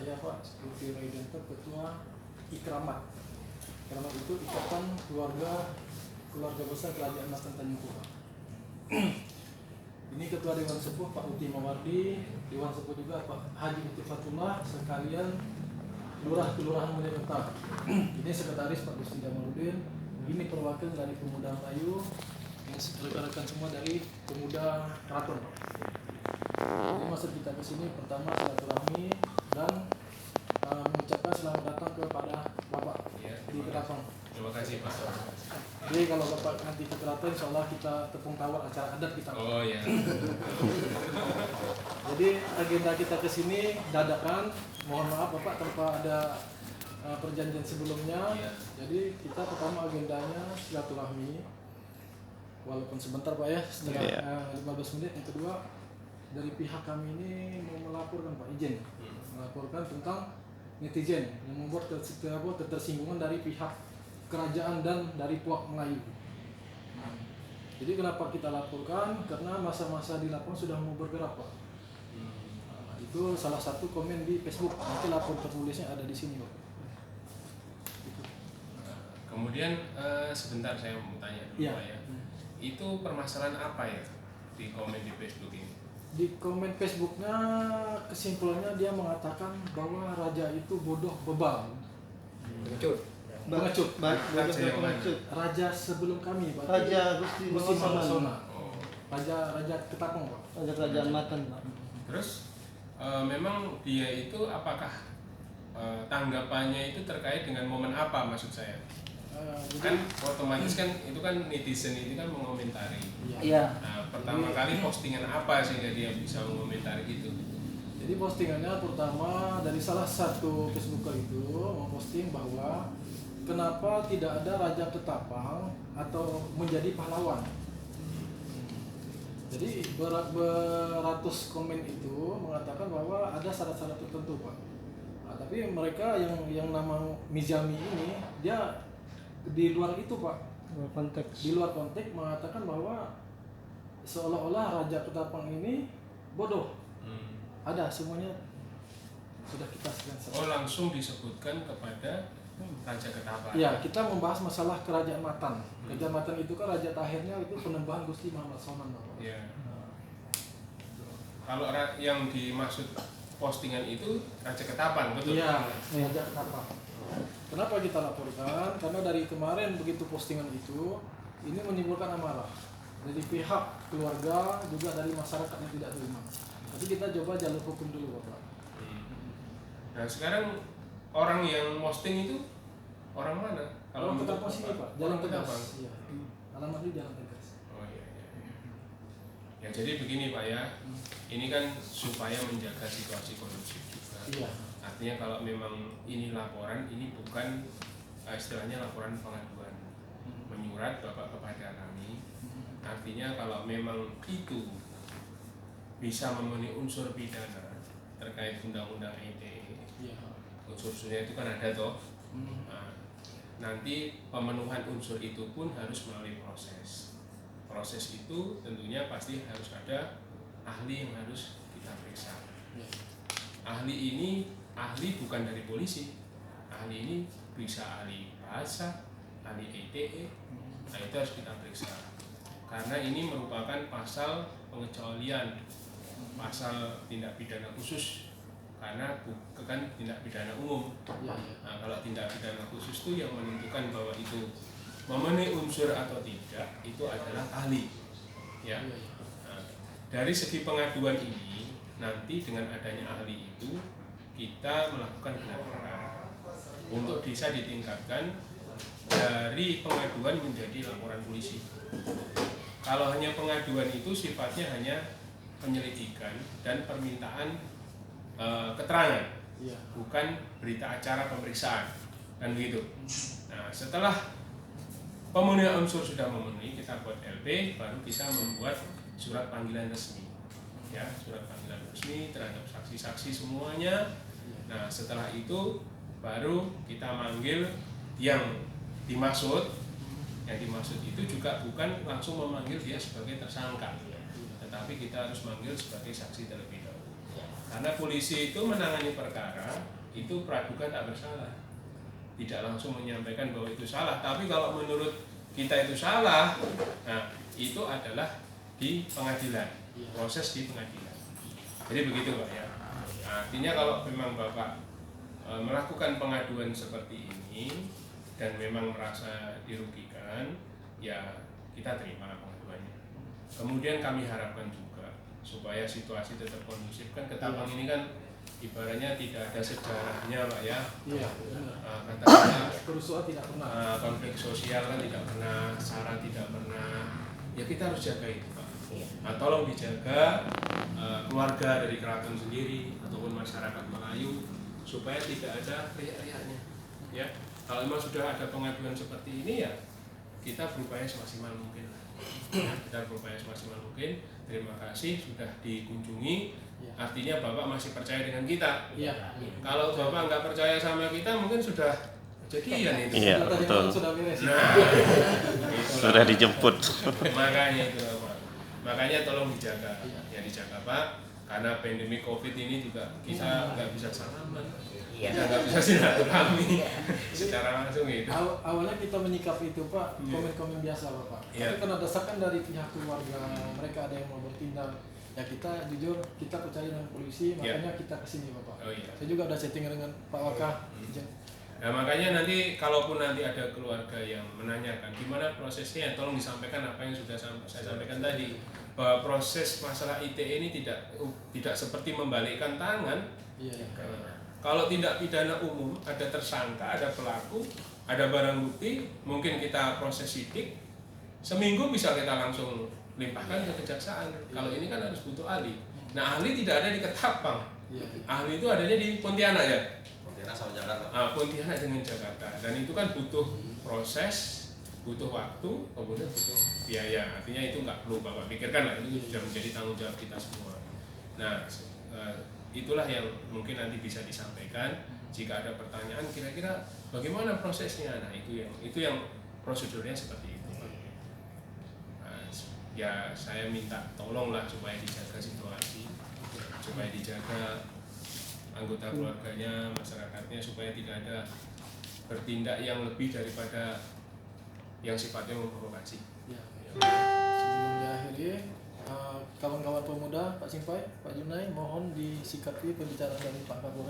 saya Pak Sekuriti Raidenter, Ketua Ikramat. Ikramat itu Ikatan Keluarga Besar Kerajaan Matan Tanjung Pura. Ini Ketua Dewan Sepuh Pak Uti Mawardi, Dewan Sepuh juga Pak Haji Uti Fatullah, sekalian Lurah Kelurahan Mulia Utara. Ini Sekretaris Pak Gusti Jamaludin. Ini perwakilan dari Pemuda Melayu, yang rekan-rekan semua dari Pemuda Keraton. Jadi maksud kita ke sini pertama silaturahmi dan mengucapkan selamat datang kepada Bapak di Ketapang. Terima kasih Pak. Jadi kalau Bapak nanti ke Keraton, insya Allah kita tepung tawar acara adat kita. Oh ya. Jadi agenda kita ke sini dadakan. Mohon maaf Bapak tanpa ada perjanjian sebelumnya. Ya. Jadi kita pertama agendanya silaturahmi. Walaupun sebentar Pak ya, setelah 15 menit. Yang kedua, dari pihak kami ini mau melaporkan Pak, izin melaporkan tentang netizen yang membuat ketersinggungan dari pihak kerajaan dan dari puak Melayu. Jadi kenapa kita laporkan? Karena masa-masa di lapangan sudah mau bergerak Pak. Itu salah satu komen di Facebook. Nanti lapor tertulisnya ada di sini Pak. Kemudian sebentar saya mau tanya dulu Pak ya. Itu permasalahan apa ya di komen di Facebook ini? Di komen Facebooknya kesimpulannya dia mengatakan bahwa raja itu bodoh bebal. Pengecut. Raja sebelum kami Pak. Raja Gusti Mahasona. Raja Ketapang Pak. Raja Kerajaan Matan Pak. Terus memang dia itu apakah tanggapannya itu terkait dengan momen apa maksud saya? Kan otomatis kan itu kan netizen itu kan mengomentari. Iya. Nah, pertama kali postingan apa sehingga dia bisa mengomentari itu? Jadi postingannya pertama dari salah satu Facebooker itu memposting bahwa kenapa tidak ada Raja Ketapang atau menjadi pahlawan. Jadi beratus komen itu mengatakan bahwa ada syarat-syarat tertentu Pak. Nah, tapi mereka yang nama Mizami ini dia di luar itu Pak, di luar konteks mengatakan bahwa seolah-olah Raja Ketapang ini bodoh. Ada semuanya sudah kita sekian. Oh langsung disebutkan kepada Raja Ketapang. Ya, kita membahas masalah Kerajaan Matan. Kerajaan Matan itu kan raja terakhirnya itu Penembahan Gusti Muhammad Sonan. Ya. Kalau yang dimaksud postingan itu Raja Ketapang, betul? Iya, Raja Ketapang. Kenapa kita laporkan? Karena dari kemarin begitu postingan itu, ini menimbulkan amarah dari pihak keluarga juga dari masyarakat yang tidak terima. Jadi kita coba jalur hukum dulu Bapak. Nah sekarang orang yang posting itu orang mana? Kalau Ketapang sini Pak, Jalan Ketapang. Tegas. Iya. Alamatnya Jalan Tegas. Oh iya. Ya jadi begini Pak ya, ini kan supaya menjaga situasi kondusif juga. Iya. Artinya kalau memang ini laporan, ini bukan istilahnya laporan pengaduan menyurat Bapak kepada kami. Artinya kalau memang itu bisa memenuhi unsur pidana terkait undang-undang ITE, unsur-unsurnya itu kan ada toh. Nah, nanti pemenuhan unsur itu pun harus melalui proses. Proses itu tentunya pasti harus ada ahli yang harus kita periksa. Ahli ini ahli bukan dari polisi, ahli ini bisa ahli bahasa, ahli ITE, nah itu harus kita periksa karena ini merupakan pasal pengecualian, pasal tindak pidana khusus karena bukan tindak pidana umum. Nah kalau tindak pidana khusus itu yang menentukan bahwa itu memenuhi unsur atau tidak itu adalah ahli ya. Nah, dari segi pengaduan ini nanti dengan adanya ahli itu kita melakukan gelar perkara untuk bisa ditingkatkan dari pengaduan menjadi laporan polisi. Kalau hanya pengaduan itu sifatnya hanya penyelidikan dan permintaan keterangan, bukan berita acara pemeriksaan dan begitu. Nah setelah pemenuhan unsur sudah memenuhi, kita buat LP, baru kita membuat surat panggilan resmi. Ya, surat panggilan resmi terhadap saksi-saksi semuanya. Nah setelah itu baru kita manggil yang dimaksud. Yang dimaksud itu juga bukan langsung memanggil dia sebagai tersangka, tetapi kita harus manggil sebagai saksi terlebih dahulu. Karena polisi itu menangani perkara itu praduga tak bersalah, tidak langsung menyampaikan bahwa itu salah. Tapi kalau menurut kita itu salah, nah itu adalah di pengadilan, proses di pengadilan. Jadi begitu Pak ya. Artinya kalau memang Bapak melakukan pengaduan seperti ini dan memang merasa dirugikan, ya kita terima pengaduannya. Kemudian kami harapkan juga supaya situasi tetap kondusif. Kan Ketapang ini kan ibaratnya tidak ada sejarahnya Pak ya. Iya. Katakanlah Kerusuhan tidak pernah. konflik sosial kan tidak pernah, SARA tidak pernah. Ya kita harus jaga itu Pak. Nah, tolong dijaga keluarga dari keraton sendiri ataupun masyarakat Melayu supaya tidak ada riak-riaknya. Ya, kalau memang sudah ada pengaduan seperti ini ya kita berupaya semaksimal mungkin. Ya, kita berupaya semaksimal mungkin. Terima kasih sudah dikunjungi. Artinya Bapak masih percaya dengan kita. Iya. Kalau Bapak nggak percaya sama kita mungkin sudah kejadian itu. Iya, Tadi betul. malam sudah beres. Nah, Sudah dijemput. Makanya itu Pak. Makanya tolong dijaga. Ya dijaga Pak. Karena pandemi COVID ini juga kita nggak bisa salaman. Kita nggak bisa silaturahmi secara langsung itu. Awalnya kita menyikapi itu Pak, komen-komen biasa Bapak. Iya. Tapi karena dasarkan dari pihak keluarga, mereka ada yang mau bertindak. Ya kita jujur, kita percaya dengan polisi, makanya kita kesini Bapak. Oh iya. Saya juga ada setting dengan Pak Wakah. Nah makanya nanti kalaupun nanti ada keluarga yang menanyakan gimana prosesnya, tolong disampaikan apa yang sudah saya sampaikan tadi, bahwa proses masalah ITE ini tidak seperti membalikkan tangan. Iya. Kalau tindak pidana umum ada tersangka, ada pelaku, ada barang bukti, mungkin kita proses sidik, seminggu bisa kita langsung limpahkan ke kejaksaan. Kalau ini kan harus butuh ahli. Nah ahli tidak ada di Ketapang, ahli itu adanya di Pontianak ya. Pontianak sama Jakarta. Pontianak dengan Jakarta, dan itu kan butuh proses, butuh waktu, kemudian butuh biaya. Artinya itu nggak perlu Bapak pikirkan lah, itu sudah menjadi tanggung jawab kita semua. Nah itulah yang mungkin nanti bisa disampaikan. Jika ada pertanyaan kira-kira bagaimana prosesnya, nah itu yang prosedurnya seperti itu. Nah, ya saya minta tolonglah supaya dijaga situasi, supaya dijaga anggota keluarganya, masyarakatnya, supaya tidak ada bertindak yang lebih daripada yang sifatnya memprovokasi. Ya. Sebelum diakhiri, kawan-kawan pemuda, Pak Simpai, Pak Junai, mohon disikapi pembicaraan dari Pak Kapolres.